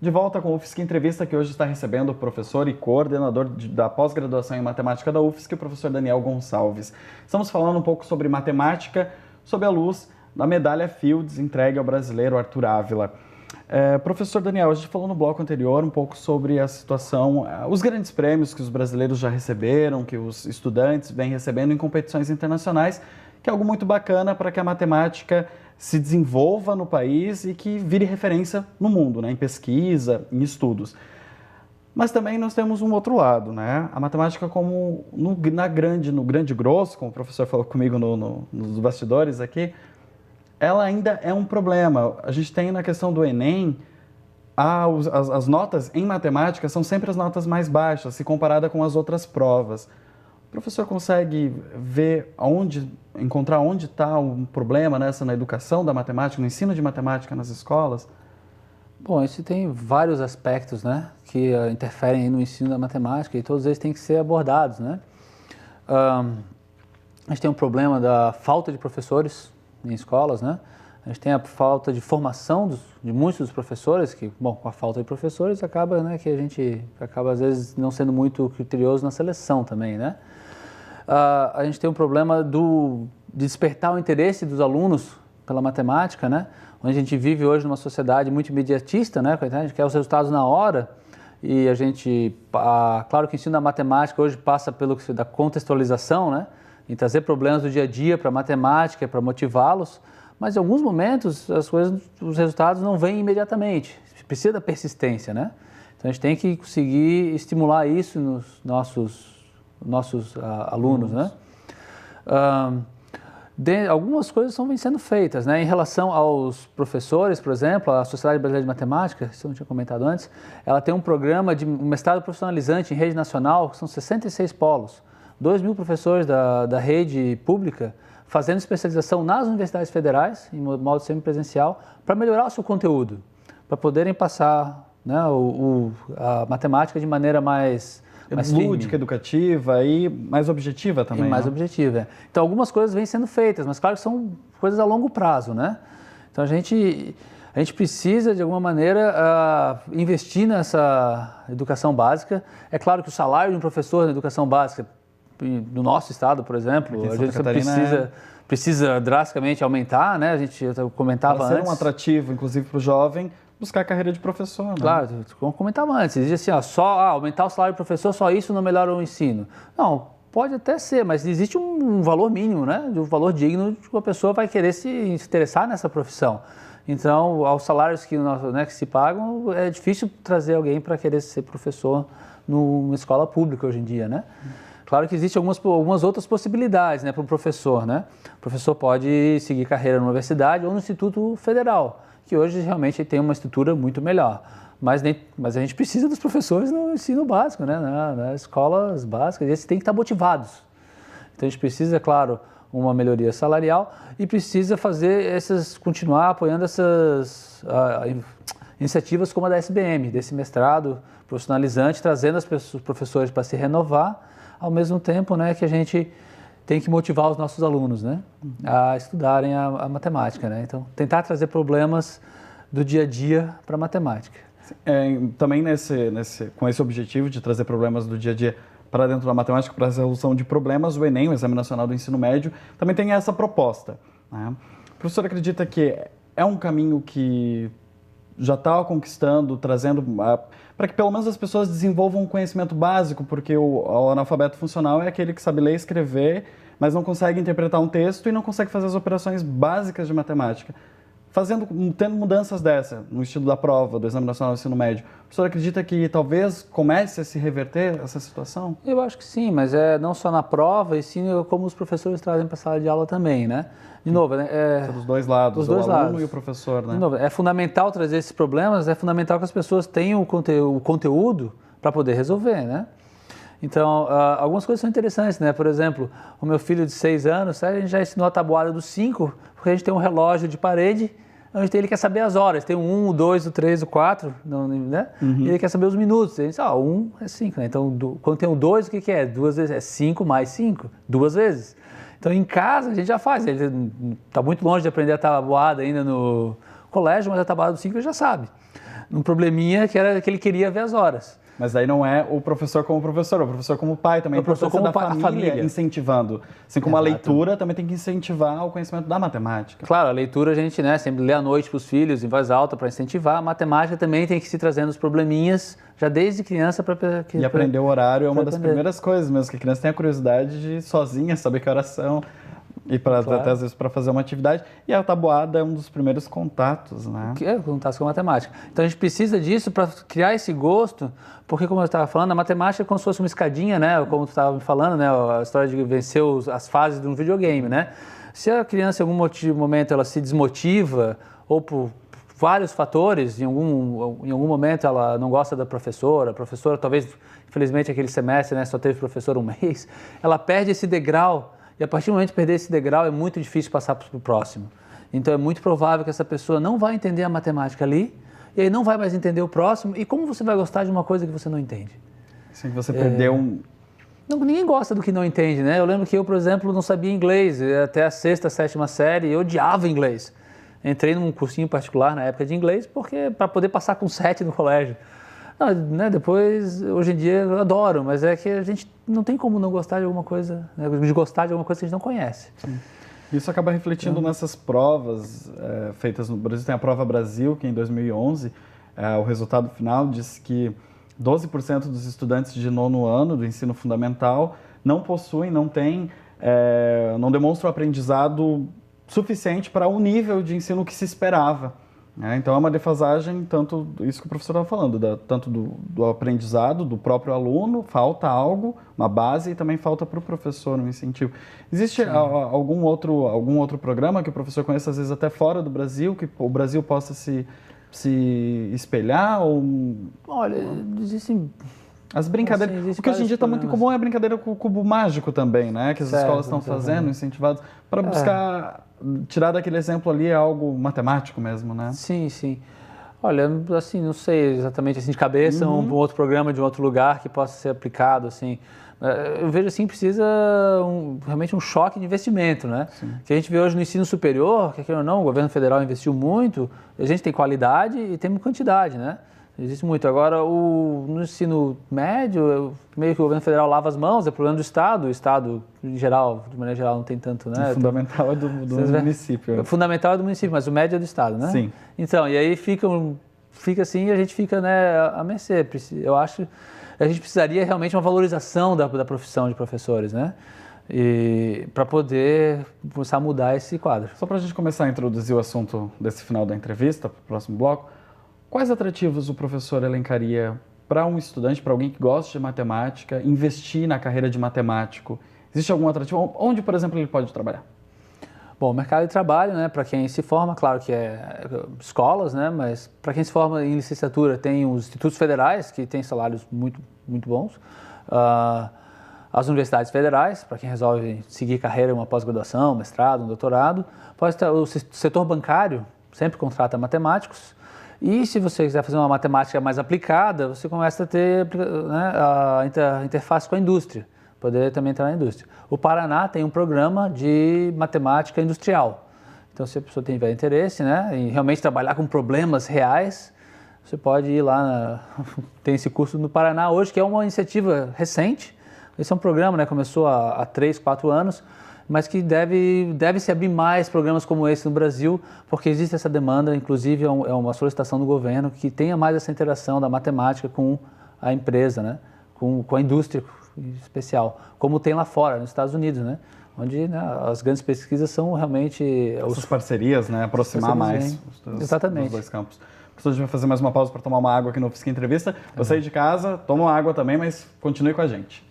De volta com o UFSC Entrevista, que hoje está recebendo o professor e coordenador da pós-graduação em matemática da UFSC, o professor Daniel Gonçalves. Estamos falando um pouco sobre matemática, sob a luz da medalha Fields entregue ao brasileiro Arthur Ávila. Professor Daniel, a gente falou no bloco anterior um pouco sobre a situação, os grandes prêmios que os brasileiros já receberam, que os estudantes vêm recebendo em competições internacionais, que é algo muito bacana para que a matemática se desenvolva no país e que vire referência no mundo, né, em pesquisa, em estudos. Mas também nós temos um outro lado, né? A matemática como no grande grosso, como o professor falou comigo nos bastidores aqui, ela ainda é um problema. A gente tem na questão do Enem, as notas em matemática são sempre as notas mais baixas, se comparada com as outras provas. O professor consegue encontrar onde está um problema na educação da matemática, no ensino de matemática nas escolas? Bom, isso tem vários aspectos, né, que interferem no ensino da matemática e todos eles têm que ser abordados, né? A gente tem um problema da falta de professores em escolas, né? A gente tem a falta de formação de muitos dos professores, que, bom, com a falta de professores acaba, né, que a gente acaba às vezes não sendo muito criterioso na seleção também, né? A gente tem um problema de despertar o interesse dos alunos pela matemática, né? Onde a gente vive hoje numa sociedade muito imediatista, né? A gente quer os resultados na hora e claro que o ensino da matemática hoje passa da contextualização, né? Em trazer problemas do dia a dia para a matemática, para motivá-los, mas em alguns momentos os resultados não vêm imediatamente, precisa da persistência, né? Então a gente tem que conseguir estimular isso nos nossos alunos, né? Algumas coisas vêm sendo feitas, né? Em relação aos professores, por exemplo, a Sociedade Brasileira de Matemática, isso eu não tinha comentado antes, ela tem um programa de mestrado profissionalizante em rede nacional, que são 66 polos, 2.000 professores da rede pública fazendo especialização nas universidades federais, em modo semipresencial, para melhorar o seu conteúdo, para poderem passar, né, a matemática de maneira mais lúdica, educativa e mais objetiva também. E mais objetiva, é. Então, algumas coisas vêm sendo feitas, mas claro que são coisas a longo prazo, né? Então, a gente precisa, de alguma maneira, investir nessa educação básica. É claro que o salário de um professor na educação básica, no nosso estado, por exemplo, a gente precisa drasticamente aumentar, né? Eu comentava antes. Para ser um atrativo, inclusive, para o jovem, buscar a carreira de professor, né? Claro, como comentava antes, existe assim, aumentar o salário do professor, só isso não melhora o ensino. Não, pode até ser, mas existe um valor mínimo, né? De um valor digno de que uma pessoa vai querer se interessar nessa profissão. Então, aos salários que se pagam, é difícil trazer alguém para querer ser professor numa escola pública hoje em dia, né? Claro que existem algumas outras possibilidades, né, para o professor, né? O professor pode seguir carreira na universidade ou no Instituto Federal, que hoje realmente tem uma estrutura muito melhor. Mas a gente precisa dos professores no ensino básico, né? Nas escolas básicas, eles têm que estar motivados. Então a gente precisa, claro, uma melhoria salarial e precisa continuar apoiando essas iniciativas como a da SBM, desse mestrado profissionalizante, trazendo os professores para se renovar, ao mesmo tempo, né, que a gente tem que motivar os nossos alunos, né, a estudarem a matemática, né? Então, tentar trazer problemas do dia a dia para a matemática. Também com esse objetivo de trazer problemas do dia a dia para dentro da matemática, para a resolução de problemas, o Enem, o Exame Nacional do Ensino Médio, também tem essa proposta, né? O professor acredita que é um caminho que já está conquistando, trazendo para que pelo menos as pessoas desenvolvam um conhecimento básico, porque o analfabeto funcional é aquele que sabe ler e escrever, mas não consegue interpretar um texto e não consegue fazer as operações básicas de matemática. Tendo mudanças dessa no estilo da prova do Exame Nacional do Ensino Médio, o professor acredita que talvez comece a se reverter essa situação? Eu acho que sim, mas não só na prova, e sim como os professores trazem para a sala de aula também, né? De novo, né? Dos dois lados, o aluno e o professor, né? De novo, é fundamental trazer esses problemas, é fundamental que as pessoas tenham o conteúdo para poder resolver, né? Então, algumas coisas são interessantes, né? Por exemplo, o meu filho de 6 anos, a gente já ensinou a tabuada dos 5, porque a gente tem um relógio de parede, onde ele quer saber as horas. Tem o 1, o 2, o 3, o 4, né? E ele quer saber os minutos. Ele diz, 1 é 5, né? Então, quando tem o 2, o que é? 2 vezes, é 5 mais 5, 2 vezes. Então, em casa, a gente já faz. Ele está muito longe de aprender a tabuada ainda no colégio, mas a tabuada dos 5 ele já sabe. num probleminha que era que ele queria ver as horas. Mas daí não é o professor como professor, é o professor como pai também. O professor como pai, a família incentivando. Assim como Exato. a leitura também tem que incentivar o conhecimento da matemática. Claro, a leitura a gente, né, sempre lê à noite para os filhos em voz alta para incentivar. A matemática também tem que se trazendo os probleminhas já desde criança para E aprender o horário é uma das aprender. primeiras coisas mesmo, que a criança tem a curiosidade de sozinha saber que horas são. E claro. Até às vezes para fazer uma atividade. E a tabuada é um dos primeiros contatos, né? Que é contato com a matemática. Então a gente precisa disso para criar esse gosto, porque como eu estava falando, a matemática é como se fosse uma escadinha, né? Como tu estava me falando, né? A história de vencer as fases de um videogame, né? Se a criança em algum momento ela se desmotiva, ou por vários fatores, em algum momento ela não gosta da professora, a professora talvez, infelizmente aquele semestre, né, só teve professor um mês, ela perde esse degrau. E a partir do momento de perder esse degrau, é muito difícil passar para o próximo. Então é muito provável que essa pessoa não vai entender a matemática ali, e aí não vai mais entender o próximo. E como você vai gostar de uma coisa que você não entende? Sim, você perdeu Não, ninguém gosta do que não entende, né? Eu lembro que eu, por exemplo, não sabia inglês. Até a 6ª, 7ª série, eu odiava inglês. Entrei num cursinho particular na época de inglês, para poder passar com 7 no colégio. Não, né, depois, hoje em dia, eu adoro, mas é que a gente não tem como não gostar de alguma coisa, né, de gostar de alguma coisa que a gente não conhece. Sim. Isso acaba refletindo nessas provas feitas no Brasil. Tem a Prova Brasil, que em 2011, o resultado final diz que 12% dos estudantes de 9º ano do ensino fundamental não possuem, não demonstram aprendizado suficiente para o nível de ensino que se esperava. Então é uma defasagem, tanto isso que o professor estava falando, tanto do aprendizado, do próprio aluno, falta algo, uma base, e também falta para o professor um incentivo. Existe algum outro programa que o professor conheça, às vezes até fora do Brasil, que o Brasil possa se espelhar? Olha, existem... As brincadeiras, assim, o que hoje em dia está muito comum é a brincadeira com o cubo mágico também, né? Que as escolas estão fazendo, incentivadas, para buscar tirar daquele exemplo ali algo matemático mesmo, né? Sim, sim. Olha, assim, não sei exatamente assim de cabeça um outro programa de um outro lugar que possa ser aplicado, assim. Eu vejo assim, precisa realmente um choque de investimento, né? Sim. Que a gente vê hoje no ensino superior, que ou não, o governo federal investiu muito, a gente tem qualidade e temos quantidade, né? Existe muito. Agora, no ensino médio, meio que o governo federal lava as mãos, é problema do Estado. O Estado, em geral, de maneira geral, não tem tanto, né? O fundamental é do município. O fundamental é do município, mas o médio é do Estado, né? Sim. Então, e aí fica assim e a gente fica, né, à mercê. Eu acho que a gente precisaria realmente uma valorização da profissão de professores, né? E para poder começar a mudar esse quadro. Só para a gente começar a introduzir o assunto desse final da entrevista, para o próximo bloco, quais atrativos o professor elencaria para um estudante, para alguém que gosta de matemática, investir na carreira de matemático? Existe algum atrativo? Onde, por exemplo, ele pode trabalhar? Bom, o mercado de trabalho, né, para quem se forma, claro que é escolas, né, mas para quem se forma em licenciatura tem os institutos federais, que têm salários muito, muito bons. As universidades federais, para quem resolve seguir carreira, uma pós-graduação, mestrado, um doutorado. Pode ter o setor bancário, sempre contrata matemáticos. E se você quiser fazer uma matemática mais aplicada, você começa a ter, né, a interface com a indústria, poder também entrar na indústria. O Paraná tem um programa de matemática industrial. Então, se a pessoa tiver interesse, né, em realmente trabalhar com problemas reais, você pode ir lá, tem esse curso no Paraná hoje, que é uma iniciativa recente. Esse é um programa, né, começou há 3, 4 anos, mas que deve se abrir mais programas como esse no Brasil, porque existe essa demanda, inclusive é uma solicitação do governo que tenha mais essa interação da matemática com a empresa, né? com a indústria em especial, como tem lá fora, nos Estados Unidos, né? Onde, né, as grandes pesquisas são realmente... Essas parcerias, né? Aproximar mais Exatamente. Os dois campos. A gente vai fazer mais uma pausa para tomar uma água aqui no UFSC Entrevista. Você aí de casa, toma uma água também, mas continue com a gente.